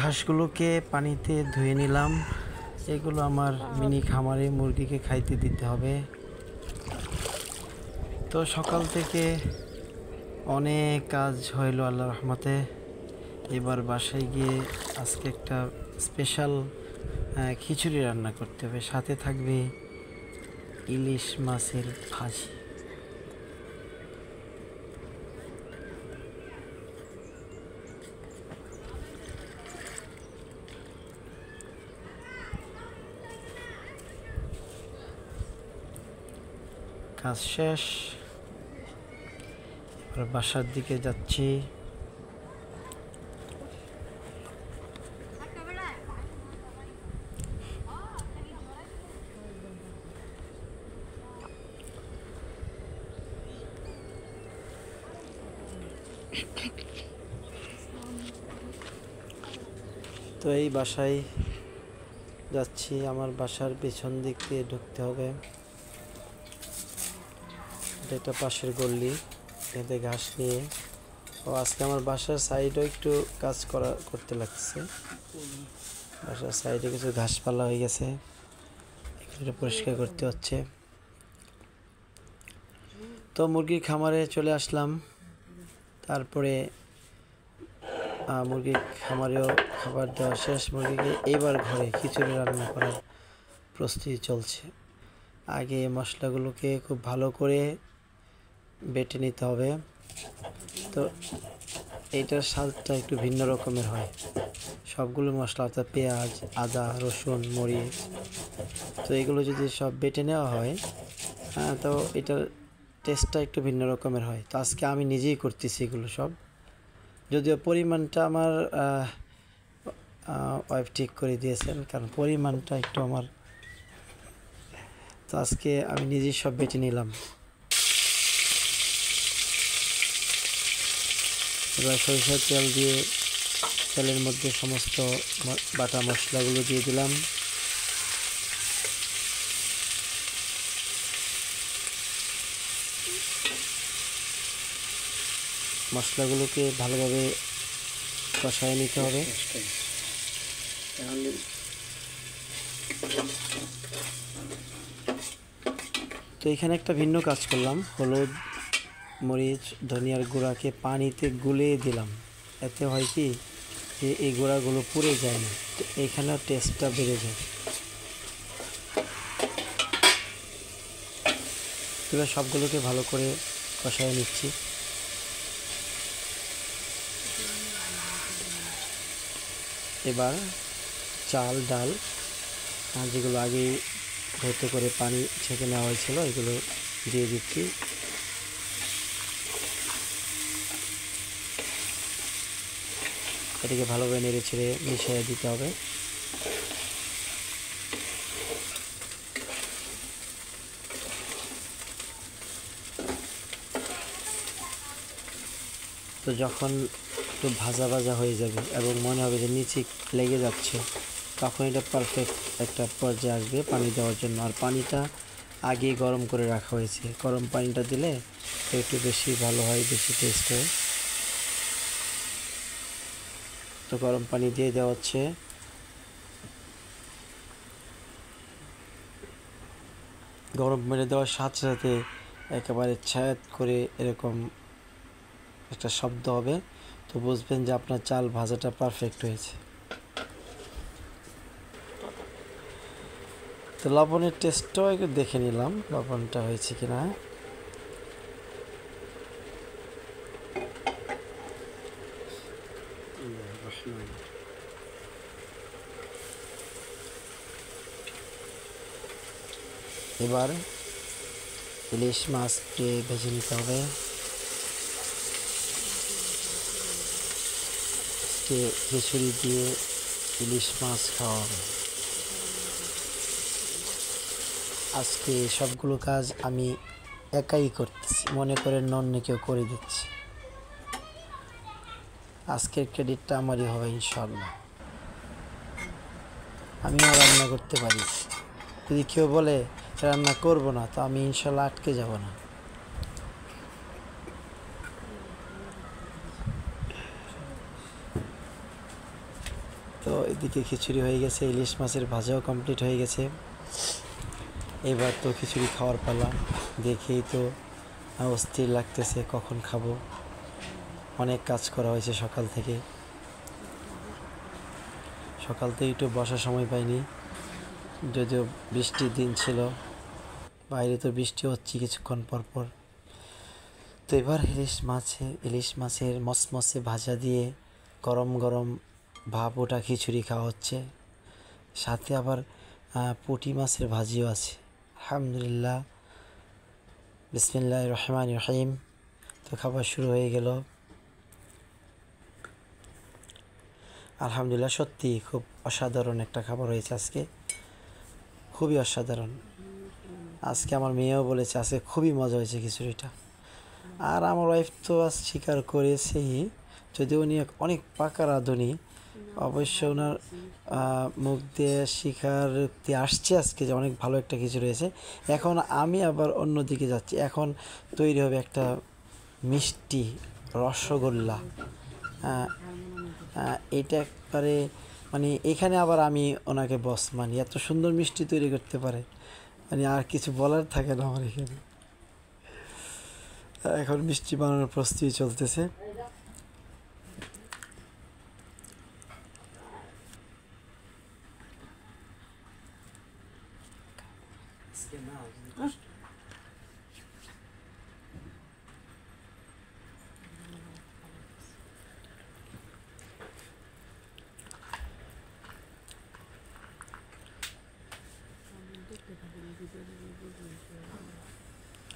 ঘাসগুলোকে পানিতে ধুয়ে নিলাম। এগুলো আমার মিনি খামারে মুরগিকে খাইতে দিতে হবে। তো সকাল থেকে অনেক কাজ হইল আল্লাহর রহমতে। এবার বাসায় গিয়ে আজকে একটা স্পেশাল খিচুড়ি রান্না করতে হবে, সাথে থাকবে ইলিশ মাছের ভাজি। কাজ শেষ, এবার বাসার দিকে যাচ্ছি। তো এই বাসায় যাচ্ছি, আমার বাসার পেছন দিক দিয়ে ঢুকতে হবে। এটা একটা পাশের গল্লি, এতে ঘাস নিয়ে। ও আজকে আমার বাসার সাইডেও একটু কাজ করতে লাগছে। বাসার সাইডে কিছু ঘাসপালা হয়ে গেছে, এগুলো পরিষ্কার করতে হচ্ছে। তো মুরগির খামারে চলে আসলাম। তারপরে মুরগির খামারেও খাবার দেওয়া শেষ মুরগিকে। এবার ঘরে খিচুড়ি রান্না করার প্রস্তুতি চলছে। আগে মশলাগুলোকে খুব ভালো করে বেটে নিতে হবে। তো এইটার স্বাদটা একটু ভিন্ন রকমের হয়। সবগুলো মশলা অর্থাৎ পেঁয়াজ, আদা, রসুন, মরিচ, তো এগুলো যদি সব বেটে নেওয়া হয় তো এটার টেস্টটা একটু ভিন্ন রকমের হয়। তো আজকে আমি নিজেই করতেছি এগুলো সব, যদিও পরিমাণটা আমার ওয়াইফ ঠিক করে দিয়েছেন, কারণ পরিমাণটা একটু আমার। তো আজকে আমি নিজেই সব বেটে নিলাম। এবার সরিষার তেল দিয়ে তেলের মধ্যে সমস্ত বাটা মশলাগুলো দিয়ে দিলাম। মশলাগুলোকে ভালোভাবে কষায় নিতে হবে। তো এখানে একটা ভিন্ন কাজ করলাম, হলুদ, মরিচ, ধনিয়ার গুঁড়াকে পানিতে গুলিয়ে দিলাম। এতে হয় কি যে এই গুঁড়াগুলো পুড়ে যায় না, তো এখানেও টেস্টটা বেড়ে যায়। এবার সবগুলোকে ভালো করে কষায় নিচ্ছি। এবার চাল, ডাল যেগুলো আগে ধরতে করে পানি ছেঁকে নেওয়া হয়েছিল এগুলো দিয়ে দিচ্ছি। এটাকে ভালোভাবে নেড়ে ছেড়ে মিশিয়ে দিতে হবে। তো যখন একটু ভাজা ভাজা হয়ে যাবে এবং মনে হবে যে নিচে লেগে যাচ্ছে, তখন এটা পারফেক্ট একটা পর্যায়ে আসবে পানি দেওয়ার জন্য। আর পানিটা আগেই গরম করে রাখা হয়েছে, গরম পানিটা দিলে একটু বেশি ভালো হয়, বেশি টেস্ট হয়। তো গরম পানি দিয়ে দেওয়া হচ্ছে। গরম পানি দেওয়ার সাথে সাথে একেবারে ছ্যাঁত করে এরকম একটা শব্দ হবে, তো বুঝবেন যে আপনার চাল ভাজাটা পারফেক্ট হয়েছে। তো লবণের টেস্টটাও একটু দেখে নিলাম, লবণটা হয়েছে কিনা। এবার ইলিশ মাছকে ভেজে নিতে হবে। খিচুড়ি দিয়ে ইলিশ মাছ খাওয়া হবে। আজকে সবগুলো কাজ আমি একাই করতেছি, মনে করে অন্য কেউ করে দিচ্ছি। আজকের ক্রেডিটটা আমারই হবে ইনশাল্লাহ। আমিও রান্না করতে পারি। যদি কেউ বলে রান্না করব না, তো আমি ইনশাল্লাহ আটকে যাব না। এদিকে খিচুড়ি হয়ে গেছে, ইলিশ মাছের ভাজাও কমপ্লিট হয়ে গেছে। এবার তো খিচুড়ি খাওয়ার পালা। দেখেই তো অস্থির লাগতেছে কখন খাবো। অনেক কাজ করা হয়েছে সকাল থেকে একটু বসার সময় পাইনি, যদিও বৃষ্টির দিন ছিল, বাইরে তো বৃষ্টি হচ্ছে কিছুক্ষণ পর পর। তো এবার ইলিশ মাছের মসমসে ভাজা দিয়ে গরম গরম ভাপ ওটা খিচুড়ি খাওয়া হচ্ছে, সাথে আবার পুঁটি মাছের ভাজিও আছে। আলহামদুলিল্লাহ, বিসমিল্লাহির রহমানির রহিম। তো খাবার শুরু হয়ে গেল। আলহামদুলিল্লাহ, সত্যি খুব অসাধারণ একটা খাবার হয়েছে আজকে, খুবই অসাধারণ। আজকে আমার মেয়েও বলেছে আজকে খুবই মজা হয়েছে খিচুড়িটা। আর আমার ওয়াইফ তো আজ স্বীকার করেছেই, যদিও উনি অনেক পাকা রাঁধুনি, অবশ্য ওনার মুখ দিয়ে স্বীকারোক্তি আসছে আজকে যে অনেক ভালো একটা খিচুড়ি হয়েছে। এখন আমি আবার অন্যদিকে যাচ্ছি, এখন তৈরি হবে একটা মিষ্টি রসগোল্লা। এটা একবারে মানে এখানে আবার আমি ওনাকে বস মানি, এত সুন্দর মিষ্টি তৈরি করতে পারে, মানে আর কিছু বলার থাকে না আমার এখানে। এখন মিষ্টি বানানোর প্রস্তুতি চলতেছে।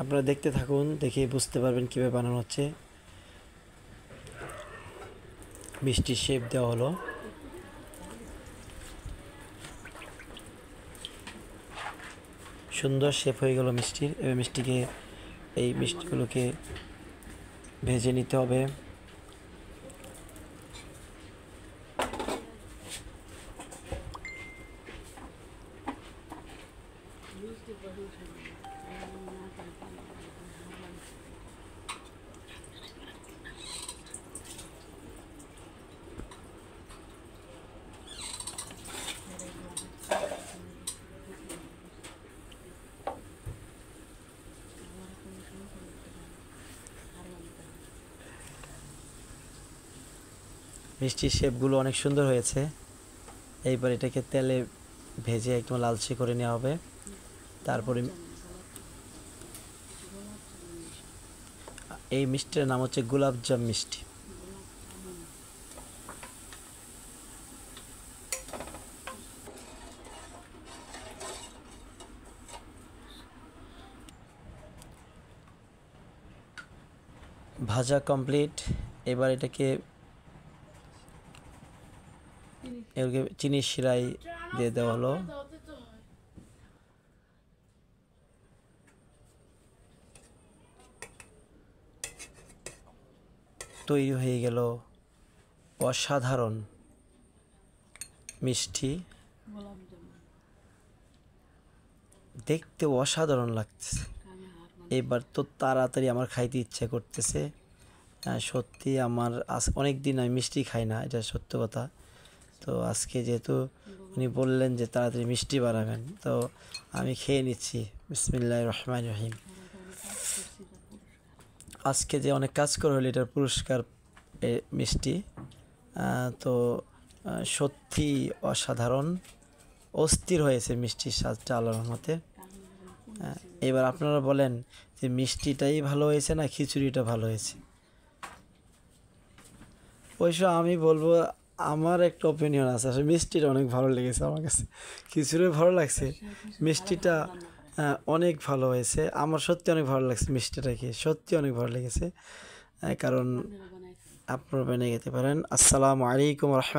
আপনারা দেখতে থাকুন, দেখে বুঝতে পারবেন কীভাবে বানানো হচ্ছে। মিষ্টির শেপ দেওয়া হলো। সুন্দর শেপ হয়ে গেল মিষ্টির। এবার মিষ্টিগুলোকে ভেজে নিতে হবে। মিষ্টির শেপগুলো অনেক সুন্দর হয়েছে। এইবার এটাকে তেলে ভেজে একদম লালচে করে নেওয়া হবে। তারপরে এই মিষ্টির নাম হচ্ছে গোলাপজাম মিষ্টি। ভাজা কমপ্লিট। এবার এটাকে চিনির শিরায় দিয়ে দেওয়া হলো। তৈরি হয়ে গেল অসাধারণ মিষ্টি, দেখতে অসাধারণ লাগতেছে। এবার তো তাড়াতাড়ি আমার খাইতে ইচ্ছে করতেছে। সত্যি আমার অনেক দিন আমি মিষ্টি খাই না, এটা সত্য কথা। তো আজকে যেহেতু উনি বললেন যে তাড়াতাড়ি মিষ্টি বানাবেন, তো আমি খেয়ে নিচ্ছি। বিসমিল্লাহির রহমানির রহিম। আজকে যে অনেক কাজ করে হলো, এটার পুরস্কার মিষ্টি। তো সত্যি অসাধারণ, অস্থির হয়েছে মিষ্টির স্বাদটা আল্লাহর রহমতে। এবার আপনারা বলেন যে মিষ্টিটাই ভালো হয়েছে না খিচুড়িটা ভালো হয়েছে? অবশ্য আমি বলবো আমার একটা ওপিনিয়ন আছে, আসলে মিষ্টিটা অনেক ভালো লেগেছে আমার কাছে। খিচুড়ি ভালো লাগছে, মিষ্টিটা অনেক ভালো হয়েছে। আমার সত্যি অনেক ভালো লাগছে মিষ্টিটা খেয়ে, সত্যি অনেক ভালো লেগেছে। কারণ আপনারা বানিয়ে খেতে পারেন। আসসালামু আলাইকুম রহমতুল্লাহ।